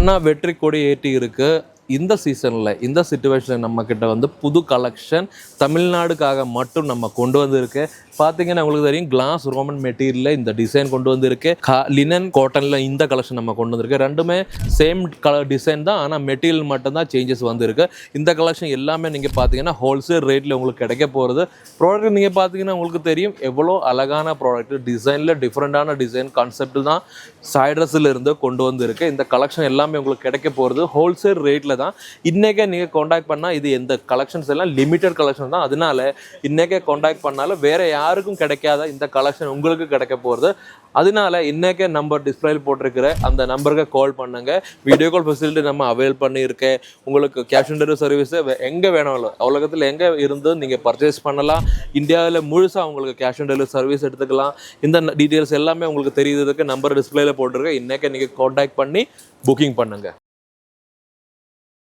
அண்ணா வெற்றி கொடி ஏற்றி இருக்கு. இந்த சீசனில் இந்த சிச்சுவேஷனில் நம்மக்கிட்ட வந்து புது கலெக்ஷன் தமிழ்நாடுக்காக மட்டும் நம்ம கொண்டு வந்திருக்கு. பார்த்தீங்கன்னா உங்களுக்கு தெரியும், கிளாஸ் ரோமன் மெட்டீரியலில் இந்த டிசைன் கொண்டு வந்திருக்கு. லினன் காட்டனில் இந்த கலெக்ஷன் நம்ம கொண்டு வந்திருக்கு. ரெண்டுமே சேம் கலர் டிசைன் தான், ஆனால் மெட்டீரியல் மட்டும்தான் சேஞ்சஸ் வந்திருக்கு. இந்த கலெக்ஷன் எல்லாமே நீங்கள் பார்த்தீங்கன்னா ஹோல்சேல் ரேட்டில் உங்களுக்கு கிடைக்க போகிறது. ப்ராடக்ட் நீங்கள் பார்த்தீங்கன்னா உங்களுக்கு தெரியும் எவ்வளோ அழகான ப்ராடக்ட், டிசைனில் டிஃப்ரெண்ட்டான டிசைன் கான்செப்ட் தான் சைட்ரஸில் இருந்து கொண்டு வந்திருக்கு. இந்த கலெக்ஷன் எல்லாமே உங்களுக்கு கிடைக்க போகிறது ஹோல்சேல் ரேட்டில் தான். இன்றைக்கே நீங்கள் காண்டாக்ட் பண்ணால் இது இந்த கலெக்ஷன்ஸ் எல்லாம் லிமிட்டட் கலெக்ஷன் தான். அதனால இன்றைக்கே காண்டாக்ட் பண்ணாலும் வேறு யாருக்கும் கிடைக்காத இந்த கலெக்ஷன் உங்களுக்கு கிடைக்க போகிறது. அதனால இன்றைக்கே நம்பர் டிஸ்பிளேல போட்டிருக்கிற அந்த நம்பருக்கு கால் பண்ணுங்க. வீடியோ கால் ஃபெசிலிட்டி நம்ம அவைல் பண்ணியிருக்கேன். உங்களுக்கு கேஷ் ஆன் டெலிவரி சர்வீஸ் எங்கே வேணாலும் உலகத்தில் எங்கே இருந்து நீங்கள் பர்ச்சேஸ் பண்ணலாம். இந்தியாவில் முழுசாக உங்களுக்கு கேஷ் ஆன் டெலிவரி சர்வீஸ் எடுத்துக்கலாம். இந்த டீட்டெயில்ஸ் எல்லாமே உங்களுக்கு தெரியுறதுக்கு நம்பர் டிஸ்பிளேல போட்டிருக்கேன். இன்றைக்கே நீங்கள் காண்டாக்ட் பண்ணி புக்கிங் பண்ணுங்கள்.